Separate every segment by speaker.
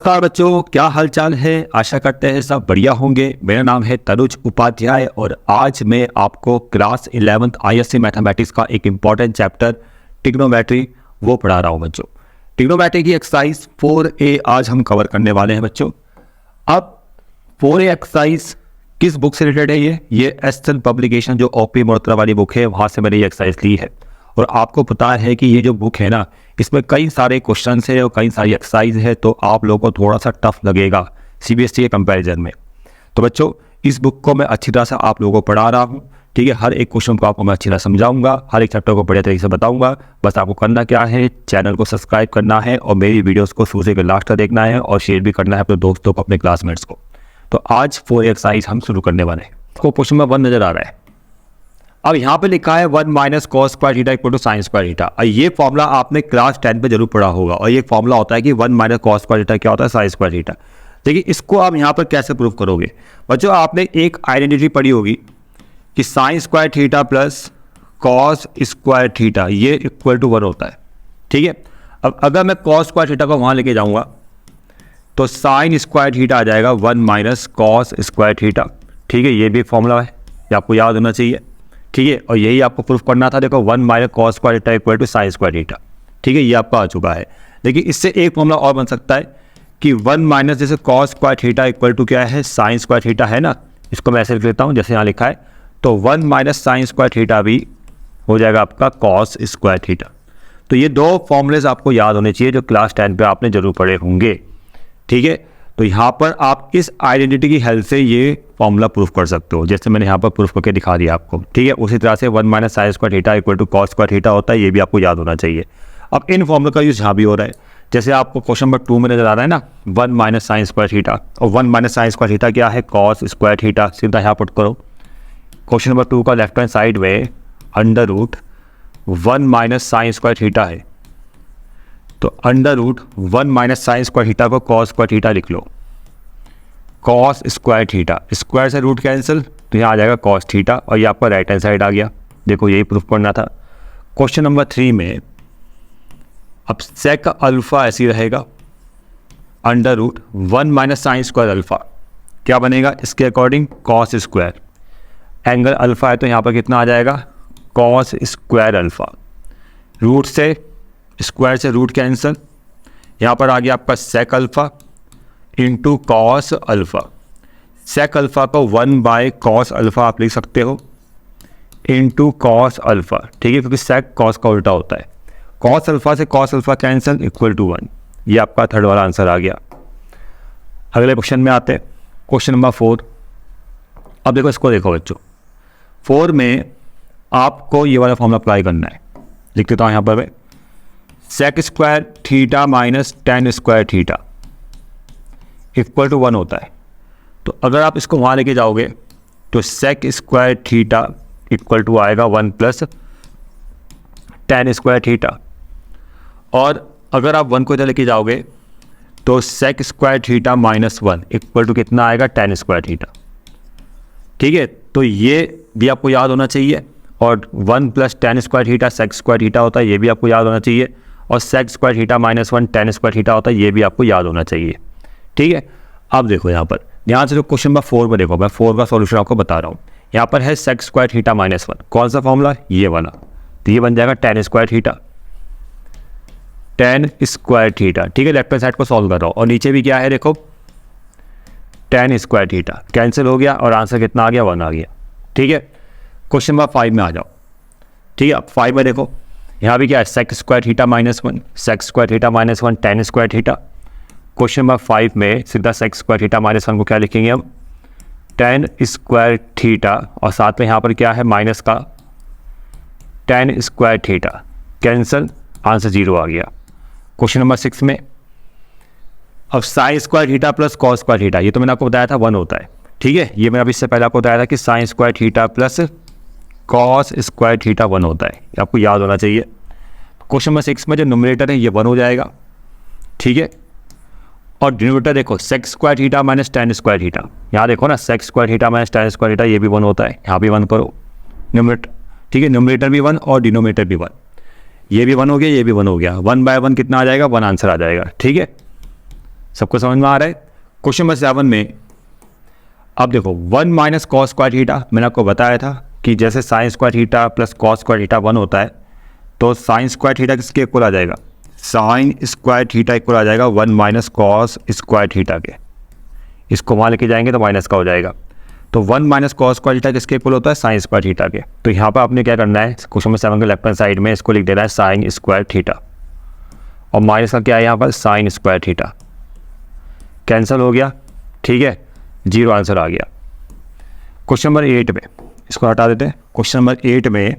Speaker 1: नमस्कार बच्चों, क्या हाल चाल है। आशा करते हैं सब बढ़िया होंगे। मेरा नाम है तनुज उपाध्याय और आज मैं आपको क्लास 11th आईएससी मैथमेटिक्स का एक इम्पॉर्टेंट चैप्टर ट्रिग्नोमेट्री वो पढ़ा रहा हूँ बच्चों। ट्रिग्नोमेट्री की एक्सरसाइज 4A आज हम कवर करने वाले हैं बच्चों। अब 4A एक्सरसाइज किस बुक से रिलेटेड है? ये एसएल पब्लिकेशन जो ओपी मोहत्रा वाली बुक है, वहाँ से मैंने ये एक्सरसाइज ली है। और आपको पता है कि ये जो बुक है ना, इसमें कई सारे क्वेश्चंस है और कई सारी एक्सरसाइज है, तो आप लोगों को थोड़ा सा टफ लगेगा सीबीएसई के कंपैरिजन में। तो बच्चों, इस बुक को मैं अच्छी तरह से आप लोगों को पढ़ा रहा हूँ, ठीक है। हर एक क्वेश्चन को आपको मैं अच्छी तरह समझाऊंगा, हर एक चैप्टर को बढ़िया तरीके से बताऊंगा। बस आपको करना क्या है, चैनल को सब्सक्राइब करना है और मेरी वीडियोज़ को शुरू से लास्ट तक देखना है और शेयर भी करना है अपने दोस्तों को, अपने क्लासमेट्स को। तो आज 4 एक्सरसाइज हम शुरू करने वाले हैं। आपको क्वेश्चन नंबर 1 नजर आ रहा है। अब यहाँ पे लिखा है 1 minus cos square theta equal to sine square theta. और ये फॉर्मूला आपने क्लास 10 पे जरूर पढ़ा होगा। और ये फॉर्मूला होता है कि 1 माइनस कॉस स्क्वायर थीटा क्या होता है, साइन स्क्वायर थीटा। देखिए, इसको आप यहाँ पर कैसे प्रूव करोगे बच्चों? आपने एक आइडेंटिटी पढ़ी होगी कि sign square theta plus cos square theta ये इक्वल टू 1 होता है, ठीक है। अब अगर मैं कॉस स्क्वायर थीटा को वहाँ लेके जाऊँगा तो साइन स्क्वायर थीटा आ जाएगा 1 माइनस कॉस स्क्वायर थीटा, ठीक है। ये भी फॉर्मूला है, ये आपको याद होना चाहिए, ठीक है। और यही आपको प्रूफ करना था। देखो, 1 minus cos square theta equal to sine square theta, ठीक है। ये आपका आ चुका है। देखिए, इससे एक फॉर्मूला और बन सकता है कि 1 माइनस जैसे cos square theta equal to क्या है, साइन स्क्वायर थीटा है ना। इसको मैं ऐसे लिख लेता हूँ जैसे यहाँ लिखा है। तो 1 माइनस साइन स्क्वायर थीटा भी हो जाएगा आपका कॉस स्क्वायर थीटा। तो ये दो फॉर्मूलेज आपको याद होने चाहिए जो क्लास 10 पे आपने जरूर पढ़े होंगे, ठीक है। तो यहाँ पर आप इस आइडेंटिटी की हेल्प से ये फॉर्मूला प्रूफ कर सकते हो, जैसे मैंने यहाँ पर प्रूफ करके दिखा दिया आपको, ठीक है। उसी तरह से 1 minus sine square theta equal to cos square theta होता है, ये भी आपको याद होना चाहिए। अब इन फॉर्मूला का यूज यहाँ भी हो रहा है। जैसे आपको क्वेश्चन नंबर 2 में नजर आ रहा है ना, 1 माइनस साइन स्क्वायर थीटा, और 1 माइनस साइन स्क्वायर थीटा क्या है, कॉस स्क्वायर थीटा। सीधा यहाँ पुट करो। क्वेश्चन नंबर 2 का लेफ्ट हैंड साइड में under root 1 minus sine square theta है, तो under root 1 minus sine square theta को कॉस स्क्वायर थीटा लिख लो। कॉस स्क्वायर थीटा, स्क्वायर से रूट कैंसिल, तो यहाँ आ जाएगा कॉस थीटा, और ये आपका राइट हैंड साइड आ गया। देखो, यही प्रूफ करना था। क्वेश्चन नंबर 3 में अब सेक अल्फा ऐसी रहेगा, under root 1 minus sine square alpha क्या बनेगा, इसके according cos square. Angle alpha है तो यहाँ पर कितना आ जाएगा, कॉस स्क्वायर अल्फा। रूट से स्क्वायर से रूट कैंसिल, यहाँ पर आ गया आपका sec alpha into cos alpha. Sec alpha को 1 बाय कॉस अल्फा आप लिख सकते हो इंटू कॉस अल्फा, ठीक है, क्योंकि सेक कॉस का उल्टा होता है। कॉस अल्फा से cos alpha cancel equal to 1। ये आपका थर्ड वाला आंसर आ गया। अगले क्वेश्चन में आते हैं, क्वेश्चन नंबर 4। अब देखो, इसको देखो बच्चों, 4 में आपको ये वाला फॉर्मूला अप्लाई करना है। लिख देता हूँ यहाँ पर, sec square theta minus tan square theta equal to 1 होता है। तो अगर आप इसको वहाँ लेके जाओगे तो sec square theta equal to आएगा 1 प्लस टेन स्क्वायर थीटा। और अगर आप 1 को इधर लेके जाओगे तो sec square theta minus 1 equal to कितना आएगा, टेन स्क्वायर थीटा, ठीक है। तो ये भी आपको याद होना चाहिए। और 1 plus tan square theta sec square theta होता है, ये भी आपको याद होना चाहिए। और sec square theta minus 1 tan square theta होता है, ये भी आपको याद होना चाहिए, ठीक है। अब देखो यहाँ पर ध्यान से, जो क्वेश्चन नंबर 4 में देखो, मैं 4 का सॉल्यूशन आपको बता रहा हूँ। यहाँ पर है सेक स्क्वायर थीटा माइनस 1, कौन सा फॉर्मूला, ये वाला। तो ये बन जाएगा ten square theta, ten square theta, ठीक है। लेफ्ट हैंड साइड को सॉल्व कर रहा हूँ, और नीचे भी क्या है देखो, टेन स्क्वायर थीटा कैंसिल हो गया और आंसर कितना आ गया, 1 आ गया, ठीक है। क्वेश्चन नंबर 5 में आ जाओ, ठीक है। अब 5 में देखो, यहाँ भी क्या है, sec square theta minus 1, sec square theta minus 1 tan square theta. Question number 5 में सीधा सेक स्क्वायर थीटा माइनस 1 को क्या लिखेंगे हम, टेन स्क्वायर थीटा, और साथ में यहाँ पर क्या है, माइनस का ten square theta cancel, answer 0 आ गया। क्वेश्चन नंबर 6 में अब sign square theta plus cos square theta, ये तो मैंने आपको बताया था 1 होता है, ठीक है। ये मैंने अभी इससे पहले आपको बताया था कि sign square theta plus cos square theta 1 होता है, ये आपको याद होना चाहिए। क्वेश्चन नंबर 6 में जो न्यूमरेटर है ये 1 हो जाएगा, ठीक है। और डिनोमिनेटर देखो, sec square theta minus tan square theta, यहाँ देखो ना, sec square theta minus tan square theta, ये भी 1 होता है, यहाँ भी 1 करो न्यूमरेटर, ठीक है। न्यूमरेटर भी 1 और डिनोमिनेटर भी 1, ये भी 1 हो गया, ये भी 1 हो गया। 1 बाय 1 कितना आ जाएगा, 1 आंसर आ जाएगा, ठीक है। सबको समझ में आ रहा है। क्वेश्चन नंबर 7 में अब देखो 1 माइनस कॉस स्क्वायर थीटा, मैंने आपको बताया था कि जैसे sign square theta plus cos square theta 1 होता है, तो साइन स्क्वायर थीटा किसके इक्वल आ जाएगा, साइन स्क्वायर थीटा इक्वल आ जाएगा 1 माइनस कॉस स्क्वायर थीटा के। इसको वहाँ लेके जाएंगे तो माइनस का हो जाएगा। तो 1 माइनस कॉस स्क्वायर थीटा किसके इक्वल होता है, साइन स्क्वायर थीटा के। तो यहाँ पर आपने क्या करना है, क्वेश्चन नंबर 7 के लेफ्ट हैंड साइड में इसको लिख देना है साइन स्क्वायर थीटा, और माइनस का क्या है यहाँ पर, साइन स्क्वायर थीटा। कैंसिल हो गया, ठीक है, 0 आंसर आ गया। क्वेश्चन नंबर 8 में इसको हटा देते हैं। क्वेश्चन नंबर 8 में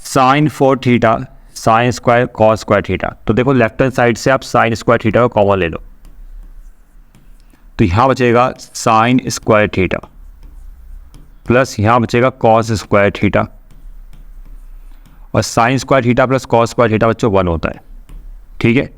Speaker 1: sine 4 theta sine square cos square theta. तो देखो लेफ्ट हैंड साइड से आप साइन स्क्वायर थीटा को कॉमन ले लो, तो यहाँ बचेगा साइन स्क्वायर थीटा प्लस यहाँ बचेगा कॉस स्क्वायर थीटा, और sign square theta plus cos square theta बच्चों 1 होता है, ठीक है।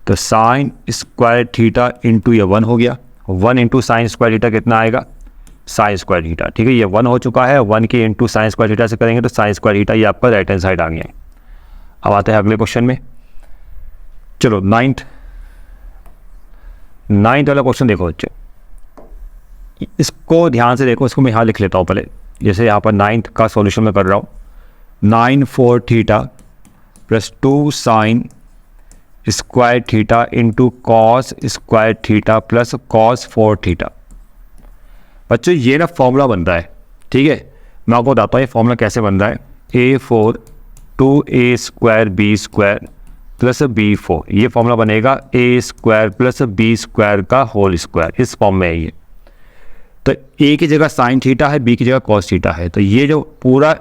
Speaker 1: तो साइन स्क्वायर थीटा इंटू ये 1 हो गया, 1 इंटू साइन स्क्वायर थीटा कितना आएगा, साइन स्क्वायर थीटा, ठीक है। ये 1 हो चुका है, 1 के इंटू साइन स्क्वायर थीटा से करेंगे तो साइन स्क्वायर थीटा ये आपका राइट हैंड साइड आ गया है। अब आते हैं अगले क्वेश्चन में। चलो नाइन्थ वाला क्वेश्चन देखो बच्चे, इसको ध्यान से देखो, इसको मैं यहाँ लिख लेता हूँ पहले। जैसे यहाँ पर 9th का सॉल्यूशन मैं कर रहा हूँ, 9 4 theta plus 2 sign square theta into cos square theta plus cos 4 theta. बच्चों ये ना फॉर्मूला बनता है, ठीक है। मैं आपको बताता हूँ ये फॉर्मूला कैसे बन रहा है। A4 2a square B square plus B4, ये फॉर्मूला बनेगा a square plus B square का होल स्क्वायर, इस फॉर्म में है ये। तो a की जगह साइन थीटा है, b की जगह कॉस थीटा है, तो ये जो पूरा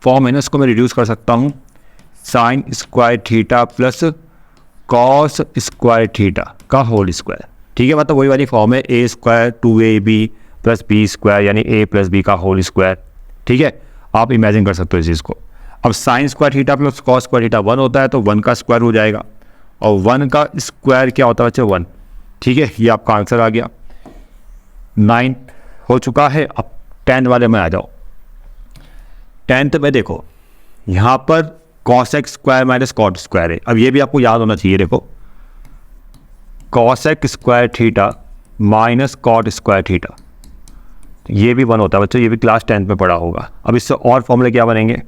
Speaker 1: फॉर्म है ना इसको मैं रिड्यूस कर सकता हूँ sine square theta plus cos square theta का होल स्क्वायर, ठीक है। मतलब वही वाली फॉर्म है a square 2ab plus B square यानी a प्लस बी का होल स्क्वायर, ठीक है। आप इमेजिन कर सकते हो इस चीज़ को। अब sign square theta plus cos square theta 1 होता है, तो 1 का स्क्वायर हो जाएगा, और 1 का स्क्वायर क्या होता है बच्चे, 1, ठीक है। ये आपका आंसर आ गया। 9 हो चुका है। अब 10th वाले में आ जाओ। 10th में देखो यहाँ पर cosec square minus cot square है। अब ये भी आपको याद होना चाहिए। देखो cosec square theta minus cot square theta, ये भी 1 होता है बच्चों, ये भी क्लास 10th में पढ़ा होगा। अब इससे और फॉर्मूले क्या बनेंगे,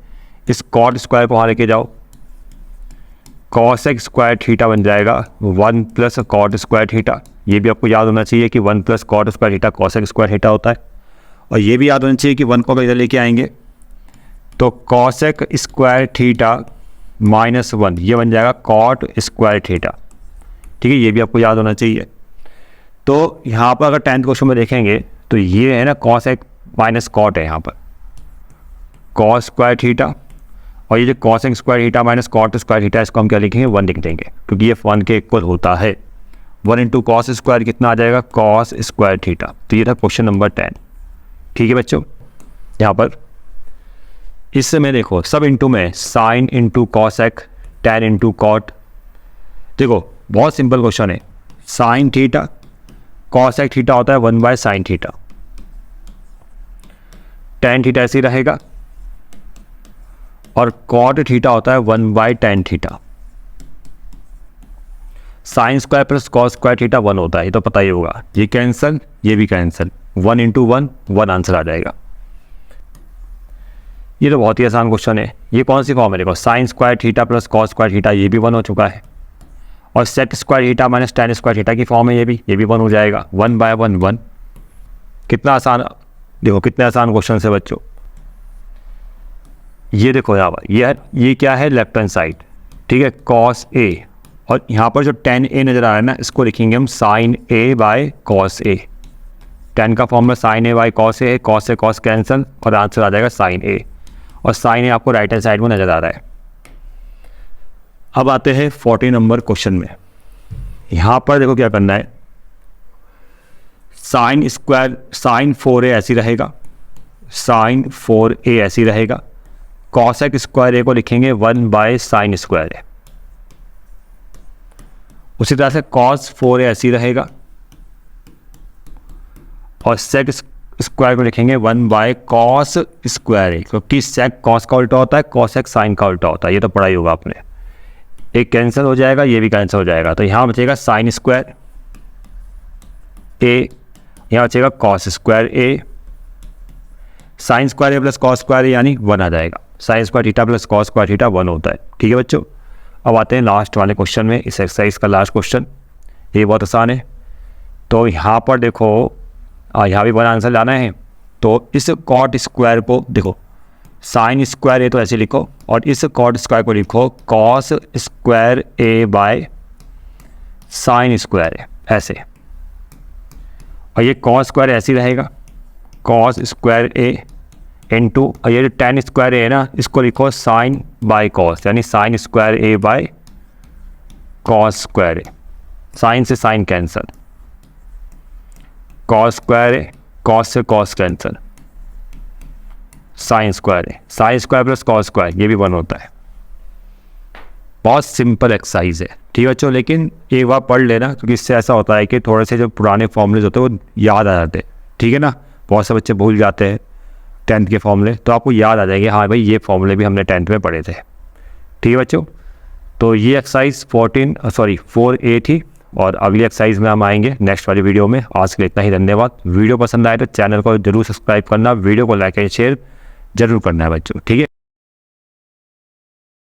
Speaker 1: इस कॉट स्क्वायर को वहाँ लेके जाओ, कॉस एक्स स्क्वायर थीटा बन जाएगा 1 प्लस कॉट स्क्वायर थीटा। ये भी आपको याद होना चाहिए कि 1 plus cot square theta cosec square theta होता है। और ये भी याद होना चाहिए कि 1 को इधर लेके आएंगे तो cos x square theta minus 1, ये बन जाएगा कॉट स्क्वायर थीटा, ठीक है। ये भी आपको याद होना चाहिए। तो यहाँ पर अगर 10th क्वेश्चन में देखेंगे तो ये है ना कॉस एक्स माइनस कॉट है, यहाँ पर कॉस स्क्वायर थीटा, और ये जो cosec square theta minus cot square theta, इसको हम क्या लिखेंगे, 1 लिख देंगे, क्योंकि ये 1 के इक्वल होता है। 1 इंटू कॉस स्क्वायर कितना आ जाएगा, कॉस स्क्वायर थीटा। तो ये था क्वेश्चन नंबर 10, ठीक है बच्चों। यहाँ पर इससे मैं देखो सब इंटू में sine into cosec, tan into cot. देखो बहुत सिंपल क्वेश्चन है, sine theta cosec theta होता है 1 by sine theta, tan theta ऐसे ही रहेगा, और कॉट थीटा होता है 1 by tan theta. Sine square plus cos square theta 1 होता है, ये तो पता ही होगा। ये कैंसिल, ये भी कैंसिल, 1 इंटू 1 आंसर आ जाएगा। ये तो बहुत ही आसान क्वेश्चन है। ये कौन सी फॉर्म है, देखो sine square theta plus cos square theta, ये भी 1 हो चुका है, और sec square theta minus tan square theta की फॉर्म है, ये भी 1 हो जाएगा। 1 बाय 1 1, कितना आसान, देखो कितने आसान क्वेश्चन है बच्चों। ये देखो यहाँ पर ये क्या है, लेफ्ट हैंड साइड, ठीक है, कॉस ए, और यहाँ पर जो टेन ए नज़र आ रहा है ना, इसको लिखेंगे हम sine A by cos A. Tan का फॉर्म में sine A by cos A, cos से कॉस कैंसल, और आंसर आ जाएगा साइन ए, और साइन ए आपको राइट हैंड साइड में नज़र आ रहा है। अब आते हैं 40 नंबर क्वेश्चन में। यहाँ पर देखो क्या करना है, साइन स्क्वायर साइन 4a ऐसी रहेगा, साइन 4a ऐसी रहेगा, कॉस एक्स स्क्वायर ए को लिखेंगे 1 बाय साइन स्क्वायर ए। उसी तरह से कॉस 4a ऐसी रहेगा, और सेक स्क्वायर को लिखेंगे 1 बाय कॉस स्क्वायर ए, क्योंकि सेक कॉस का उल्टा होता है, कॉस एक्स साइन का उल्टा होता है, ये तो पढ़ा ही होगा आपने। एक कैंसिल हो जाएगा, ये भी कैंसिल हो जाएगा, तो यहाँ बचेगा साइन स्क्वायर ए, यहाँ बचेगा cos square a, sine square A plus cos square ए यानी 1 आ जाएगा। Sign square theta plus cos square theta 1 होता है। ठीक है बच्चों, अब आते हैं लास्ट वाले क्वेश्चन में, इस एक्सरसाइज का लास्ट क्वेश्चन। ये बहुत आसान है। तो यहाँ पर देखो, यहाँ भी 1 आंसर लाना है। तो इस कॉट स्क्वायर को देखो, साइन स्क्वायर ए तो ऐसे लिखो, और इस कॉट स्क्वायर को लिखो cos square a by sine square a, ऐसे। और ये कॉस स्क्वायर ऐसे ही रहेगा, कॉस स्क्वायर ए इनटू, और ये जो टेन स्क्वायर ए है ना, इसको लिखो साइन बाय कॉस, यानी sine square a by cos square a. Sine से sine cancel, cos square a, cos से cos cancel, sine square a, sine square plus cos square, ये भी 1 होता है। बहुत सिंपल एक्सरसाइज है। ठीक है बच्चों, लेकिन एक बार पढ़ लेना, क्योंकि इससे ऐसा होता है कि थोड़े से जो पुराने फॉर्मूलेज होते हैं वो याद आ जाते हैं। ठीक है ना, बहुत से बच्चे भूल जाते हैं 10th के फॉर्मूले, तो आपको याद आ जाएंगे, हाँ भाई ये फॉर्मूले भी हमने 10th में पढ़े थे। ठीक है बच्चों, तो ये एक्सरसाइज 4A थी, और अगली एक्सरसाइज में हम आएंगे नेक्स्ट वाली वीडियो में। आज के लिए इतना ही, धन्यवाद। वीडियो पसंद आए तो चैनल को जरूर सब्सक्राइब करना, वीडियो को लाइक एंड शेयर जरूर करना है बच्चों। ठीक है।